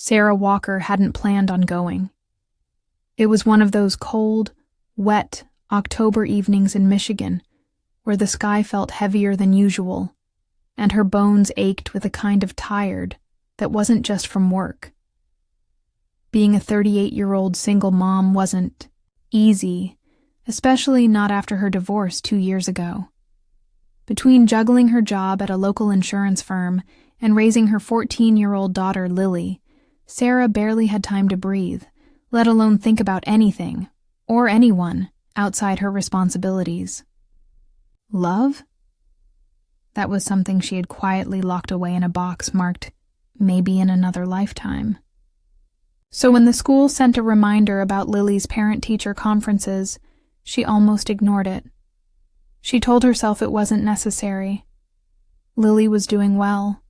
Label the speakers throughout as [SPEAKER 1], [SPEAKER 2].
[SPEAKER 1] Sarah Walker hadn't planned on going. It was one of those cold, wet October evenings in Michigan where the sky felt heavier than usual, and her bones ached with a kind of tired that wasn't just from work. Being a 38-year-old single mom wasn't easy, especially not after her divorce 2 years ago. Between juggling her job at a local insurance firm and raising her 14-year-old daughter Lily, Sarah barely had time to breathe, let alone think about anything, or anyone, outside her responsibilities. Love? That was something she had quietly locked away in a box marked, maybe in another lifetime. So when the school sent a reminder about Lily's parent-teacher conferences, she almost ignored it. She told herself it wasn't necessary. Lily was doing well.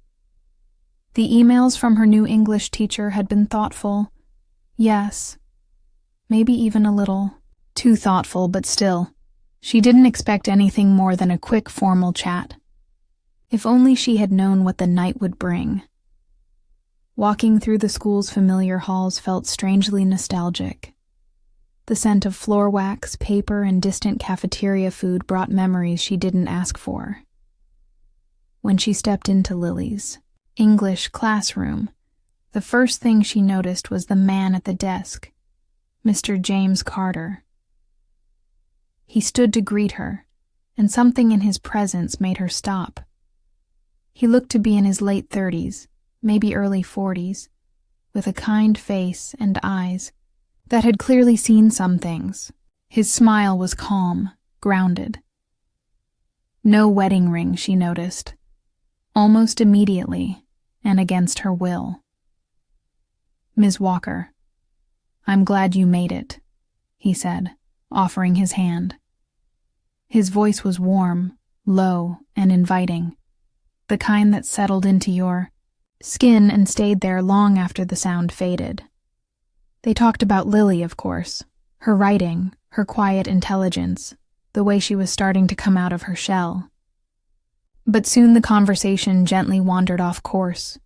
[SPEAKER 1] The emails from her new English teacher had been thoughtful. Yes, maybe even a little too thoughtful, but still, she didn't expect anything more than a quick formal chat. If only she had known what the night would bring. Walking through the school's familiar halls felt strangely nostalgic. The scent of floor wax, paper, and distant cafeteria food brought memories she didn't ask for. When she stepped into Lily's English classroom, the first thing she noticed was the man at the desk, Mr. James Carter. He stood to greet her, and something in his presence made her stop. He looked to be in his late 30s, maybe early 40s, with a kind face and eyes that had clearly seen some things. His smile was calm, grounded. No wedding ring, she noticed, almost immediately, and against her will. "Ms. Walker, I'm glad you made it," he said, offering his hand. His voice was warm, low, and inviting, the kind that settled into your skin and stayed there long after the sound faded. They talked about Lily, of course, her writing, her quiet intelligence, the way she was starting to come out of her shell. But soon the conversation gently wandered off course.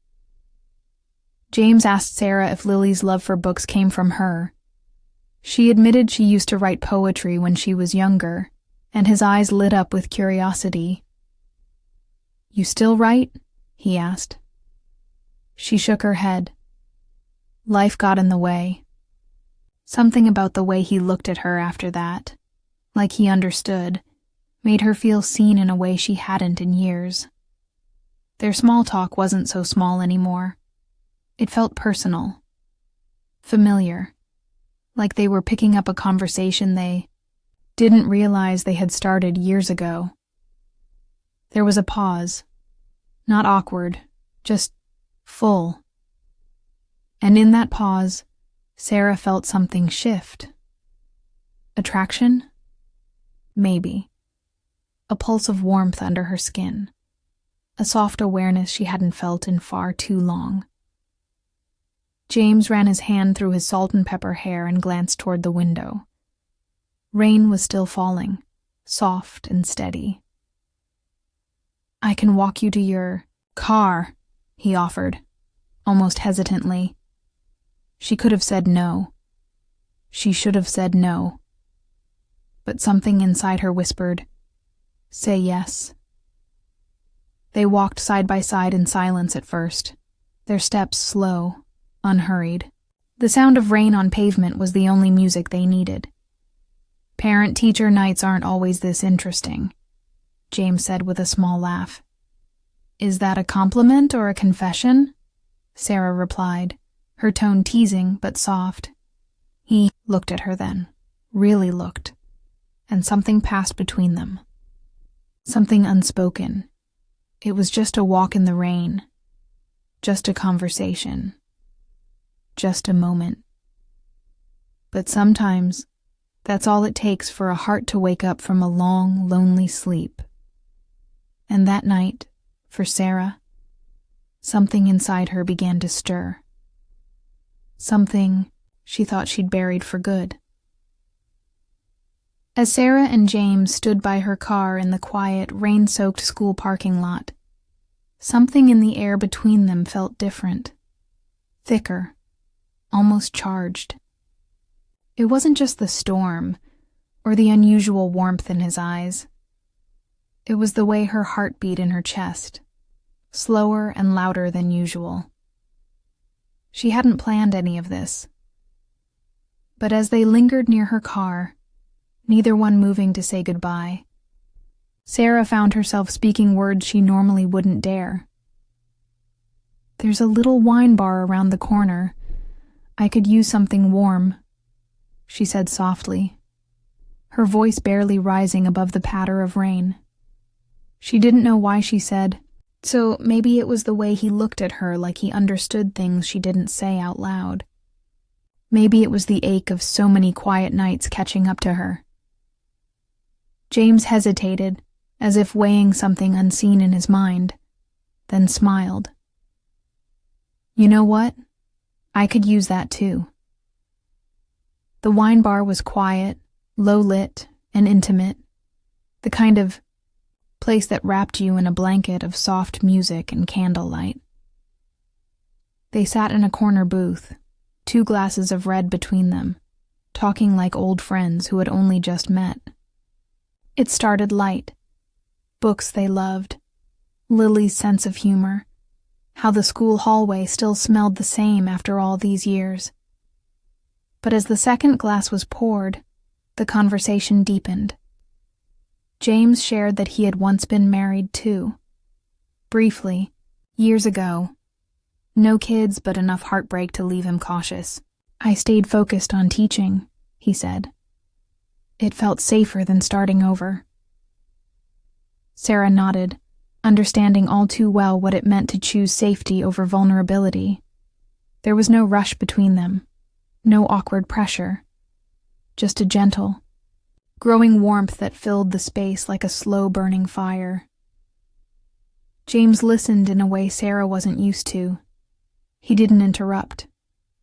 [SPEAKER 1] James asked Sarah if Lily's love for books came from her. She admitted she used to write poetry when she was younger, and his eyes lit up with curiosity. "You still write?" he asked. She shook her head. Life got in the way. Something about the way he looked at her after that, like he understood, made her feel seen in a way she hadn't in years. Their small talk wasn't so small anymore. It felt personal, familiar, like they were picking up a conversation they didn't realize they had started years ago. There was a pause, not awkward, just full. And in that pause, Sarah felt something shift. Attraction? Maybe. A pulse of warmth under her skin. A soft awareness she hadn't felt in far too long. James ran his hand through his salt and pepper hair and glanced toward the window. Rain was still falling, soft and steady. "I can walk you to your car," he offered, almost hesitantly. She could have said no. She should have said no. But something inside her whispered, "Say yes." They walked side by side in silence at first, their steps slow, unhurried. The sound of rain on pavement was the only music they needed. "Parent-teacher nights aren't always this interesting," James said with a small laugh. "Is that a compliment or a confession?" Sarah replied, her tone teasing but soft. He looked at her then, really looked, and something passed between them. Something unspoken. It was just a walk in the rain, just a conversation, just a moment. But sometimes, that's all it takes for a heart to wake up from a long, lonely sleep. And that night, for Sarah, something inside her began to stir. Something she thought she'd buried for good. As Sarah and James stood by her car in the quiet, rain-soaked school parking lot, something in the air between them felt different, thicker, almost charged. It wasn't just the storm or the unusual warmth in his eyes. It was the way her heart beat in her chest, slower and louder than usual. She hadn't planned any of this. But as they lingered near her car, neither one moving to say goodbye, Sarah found herself speaking words she normally wouldn't dare. "There's a little wine bar around the corner. I could use something warm," she said softly, her voice barely rising above the patter of rain. She didn't know why she said, so maybe it was the way he looked at her like he understood things she didn't say out loud. Maybe it was the ache of so many quiet nights catching up to her. James hesitated, as if weighing something unseen in his mind, then smiled. "You know what? I could use that too." The wine bar was quiet, low-lit, and intimate, the kind of place that wrapped you in a blanket of soft music and candlelight. They sat in a corner booth, 2 glasses of red between them, talking like old friends who had only just met. It started light. Books they loved, Lily's sense of humor, how the school hallway still smelled the same after all these years. But as the second glass was poured, the conversation deepened. James shared that he had once been married too. Briefly, years ago. No kids, but enough heartbreak to leave him cautious. "I stayed focused on teaching," he said. "It felt safer than starting over." Sarah nodded, understanding all too well what it meant to choose safety over vulnerability. There was no rush between them, no awkward pressure, just a gentle, growing warmth that filled the space like a slow-burning fire. James listened in a way Sarah wasn't used to. He didn't interrupt.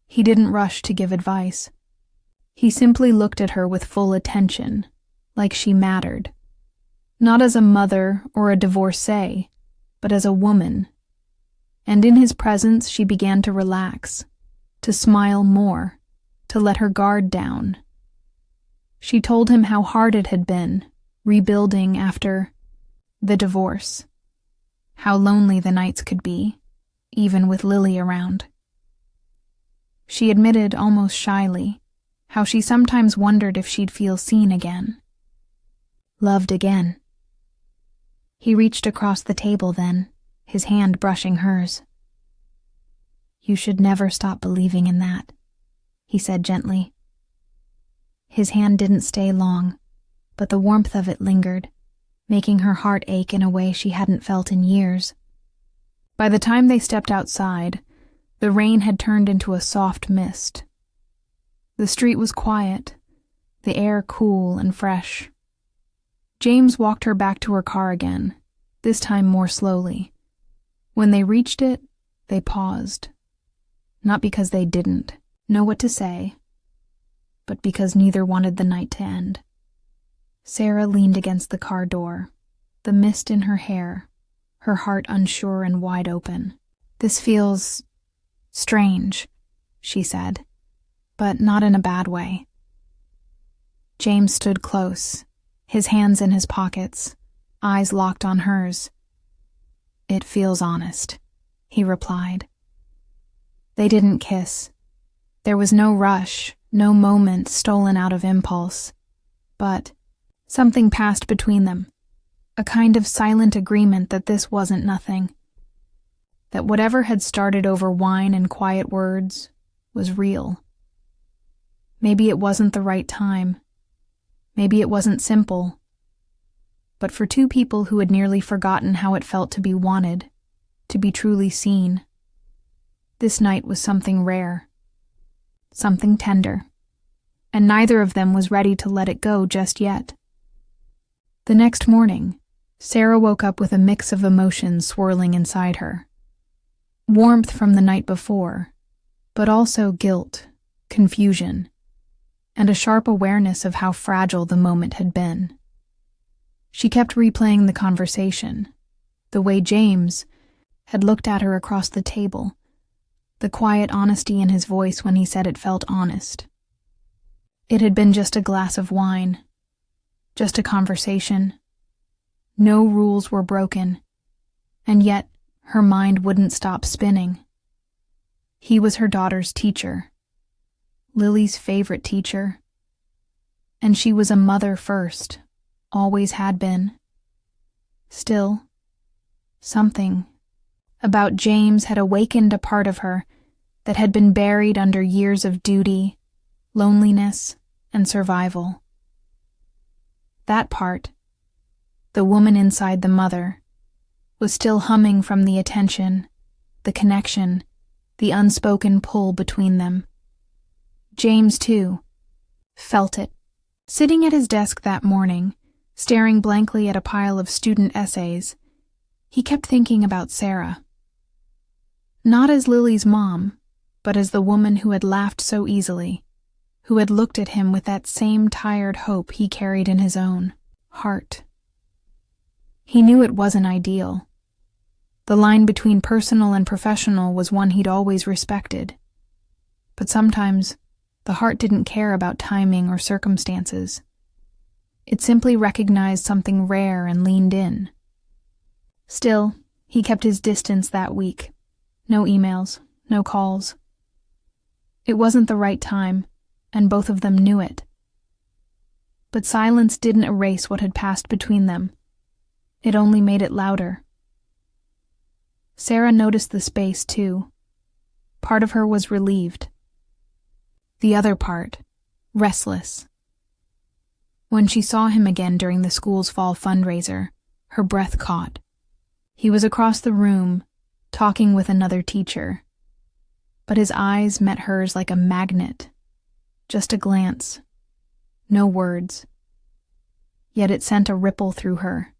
[SPEAKER 1] He didn't rush to give advice. He simply looked at her with full attention, like she mattered. Not as a mother or a divorcee, but as a woman. And in his presence she began to relax, to smile more, to let her guard down. She told him how hard it had been, rebuilding after the divorce. How lonely the nights could be, even with Lily around. She admitted almost shyly how she sometimes wondered if she'd feel seen again. Loved again. He reached across the table then, his hand brushing hers. "You should never stop believing in that," he said gently. His hand didn't stay long, but the warmth of it lingered, making her heart ache in a way she hadn't felt in years. By the time they stepped outside, the rain had turned into a soft mist. The street was quiet, the air cool and fresh. James walked her back to her car again, this time more slowly. When they reached it, they paused. Not because they didn't know what to say, but because neither wanted the night to end. Sarah leaned against the car door, the mist in her hair, her heart unsure and wide open. "This feels strange," she said, but not in a bad way. James stood close, his hands in his pockets, eyes locked on hers. "It feels honest," he replied. They didn't kiss. There was no rush, no moment stolen out of impulse. But something passed between them, a kind of silent agreement that this wasn't nothing. That whatever had started over wine and quiet words was real. Maybe it wasn't the right time. Maybe it wasn't simple. But for 2 people who had nearly forgotten how it felt to be wanted, to be truly seen, this night was something rare, something tender, and neither of them was ready to let it go just yet. The next morning, Sarah woke up with a mix of emotions swirling inside her. Warmth from the night before, but also guilt, confusion, and a sharp awareness of how fragile the moment had been. She kept replaying the conversation, the way James had looked at her across the table, the quiet honesty in his voice when he said it felt honest. It had been just a glass of wine, just a conversation. No rules were broken, and yet her mind wouldn't stop spinning. He was her daughter's teacher, Lily's favorite teacher, and she was a mother first, always had been. Still, something about James had awakened a part of her that had been buried under years of duty, loneliness, and survival. That part, the woman inside the mother, was still humming from the attention, the connection, the unspoken pull between them. James, too, felt it. Sitting at his desk that morning, staring blankly at a pile of student essays, he kept thinking about Sarah. Not as Lily's mom, but as the woman who had laughed so easily, who had looked at him with that same tired hope he carried in his own heart. He knew it wasn't ideal. The line between personal and professional was one he'd always respected. But sometimes, the heart didn't care about timing or circumstances. It simply recognized something rare and leaned in. Still, he kept his distance that week. No emails, no calls. It wasn't the right time, and both of them knew it. But silence didn't erase what had passed between them. It only made it louder. Sarah noticed the space, too. Part of her was relieved. The other part, restless. When she saw him again during the school's fall fundraiser, her breath caught. He was across the room, talking with another teacher. But his eyes met hers like a magnet. Just a glance. No words. Yet it sent a ripple through her.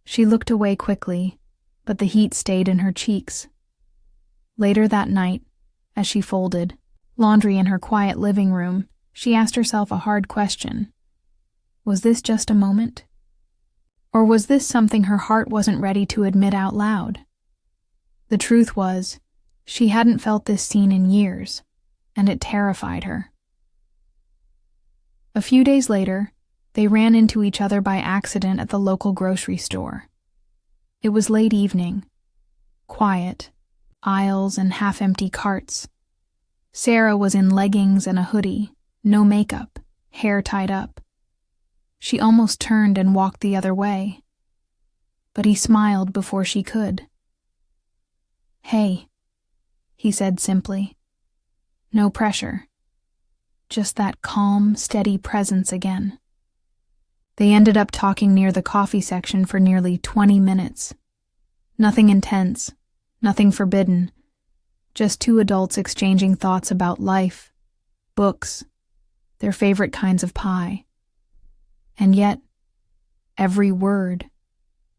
[SPEAKER 1] She looked away quickly, but the heat stayed in her cheeks. Later that night, as she folded laundry in her quiet living room, she asked herself a hard question. Was this just a moment? Or was this something her heart wasn't ready to admit out loud? The truth was, she hadn't felt this scene in years, and it terrified her. A few days later, they ran into each other by accident at the local grocery store. It was late evening. Quiet, aisles and half-empty carts. Sarah was in leggings and a hoodie, no makeup, hair tied up. She almost turned and walked the other way. But he smiled before she could. "Hey," he said simply. No pressure. Just that calm, steady presence again. They ended up talking near the coffee section for nearly 20 minutes. Nothing intense, nothing forbidden. Just two adults exchanging thoughts about life, books, their favorite kinds of pie. And yet, every word,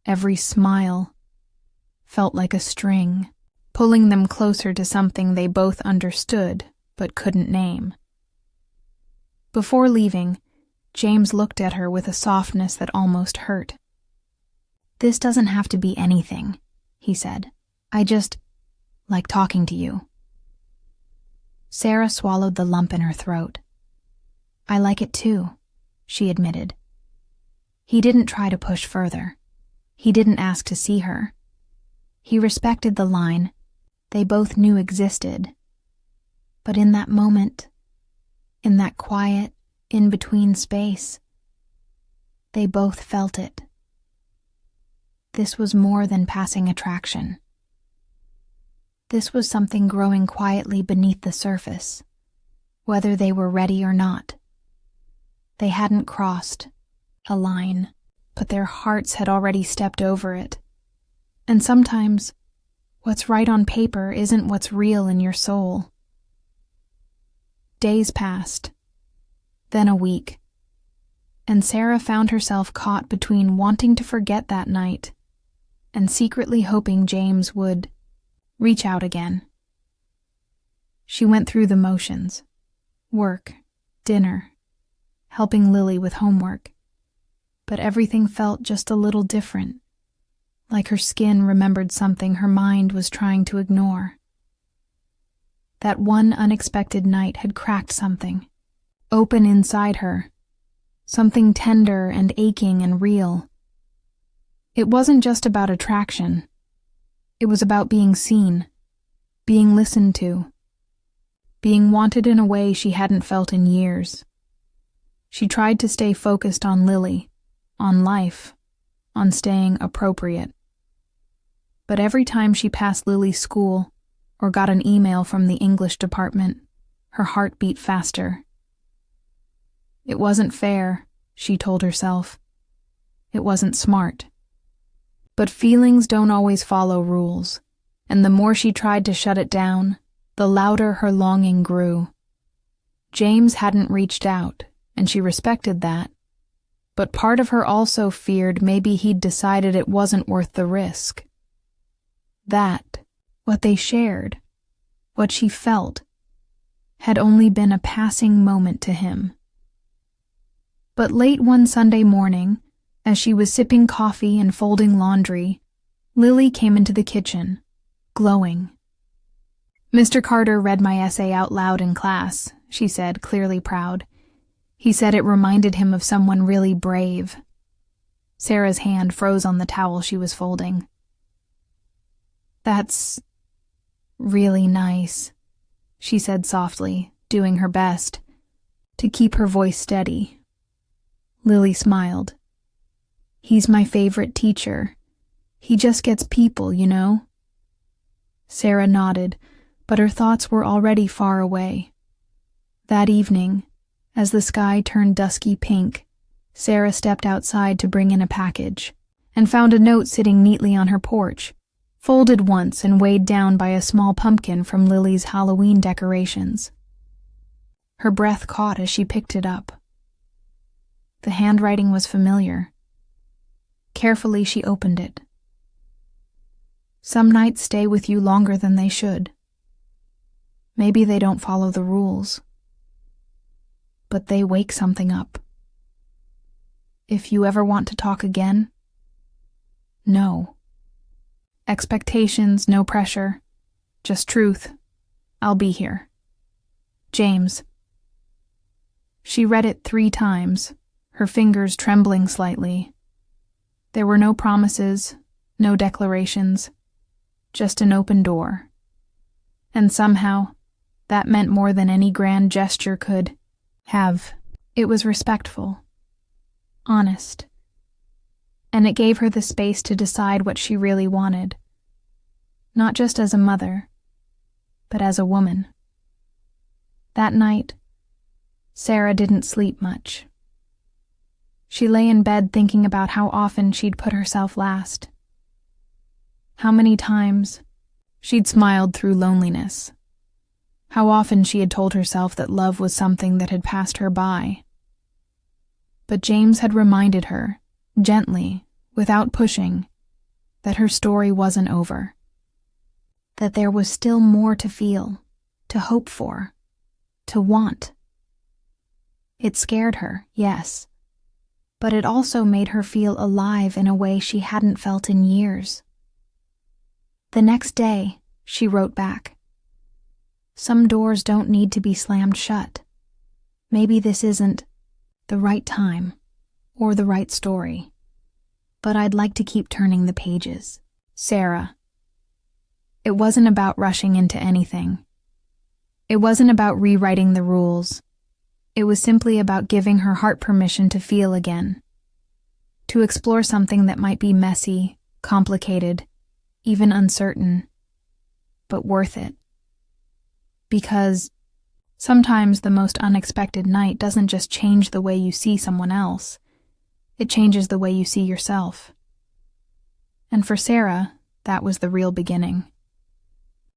[SPEAKER 1] every smile, felt like a string, pulling them closer to something they both understood but couldn't name. Before leaving, James looked at her with a softness that almost hurt. "This doesn't have to be anything," he said. "I just like talking to you." Sarah swallowed the lump in her throat. "I like it too," she admitted. He didn't try to push further. He didn't ask to see her. He respected the line they both knew existed. But in that moment, in that quiet, in-between space, they both felt it. This was more than passing attraction. This was something growing quietly beneath the surface, whether they were ready or not. They hadn't crossed a line, but their hearts had already stepped over it. And sometimes, what's right on paper isn't what's real in your soul. Days passed, then a week, and Sarah found herself caught between wanting to forget that night and secretly hoping James would reach out again. She went through the motions: work, dinner, helping Lily with homework. But everything felt just a little different, like her skin remembered something her mind was trying to ignore. That one unexpected night had cracked something, open inside her, something tender and aching and real. It wasn't just about attraction. It was about being seen, being listened to, being wanted in a way she hadn't felt in years. She tried to stay focused on Lily, on life, on staying appropriate. But every time she passed Lily's school or got an email from the English department, her heart beat faster. It wasn't fair, she told herself. It wasn't smart. But feelings don't always follow rules, and the more she tried to shut it down, the louder her longing grew. James hadn't reached out, and she respected that. But part of her also feared maybe he'd decided it wasn't worth the risk. That, what they shared, what she felt, had only been a passing moment to him. But late one Sunday morning, as she was sipping coffee and folding laundry, Lily came into the kitchen, glowing. "Mr. Carter read my essay out loud in class," she said, clearly proud. "He said it reminded him of someone really brave." Sarah's hand froze on the towel she was folding. "That's really nice," she said softly, doing her best to keep her voice steady. Lily smiled. "He's my favorite teacher. He just gets people, you know?" Sarah nodded, but her thoughts were already far away. That evening, as the sky turned dusky pink, Sarah stepped outside to bring in a package and found a note sitting neatly on her porch, folded once and weighed down by a small pumpkin from Lily's Halloween decorations. Her breath caught as she picked it up. The handwriting was familiar. Carefully, she opened it. "Some nights stay with you longer than they should. Maybe they don't follow the rules, but they wake something up. If you ever want to talk again, no. Expectations, no pressure, just truth. I'll be here. James." She read it 3 times, her fingers trembling slightly. There were no promises, no declarations, just an open door. And somehow, that meant more than any grand gesture could have. It was respectful, honest, and it gave her the space to decide what she really wanted. Not just as a mother, but as a woman. That night, Sarah didn't sleep much. She lay in bed thinking about how often she'd put herself last. How many times she'd smiled through loneliness. How often she had told herself that love was something that had passed her by. But James had reminded her, gently, without pushing, that her story wasn't over. That there was still more to feel, to hope for, to want. It scared her, yes, but it also made her feel alive in a way she hadn't felt in years. The next day, she wrote back, "Some doors don't need to be slammed shut. Maybe this isn't the right time or the right story, but I'd like to keep turning the pages. Sarah." It wasn't about rushing into anything. It wasn't about rewriting the rules. It was simply about giving her heart permission to feel again, to explore something that might be messy, complicated, even uncertain, but worth it. Because sometimes the most unexpected night doesn't just change the way you see someone else, it changes the way you see yourself. And for Sarah, that was the real beginning.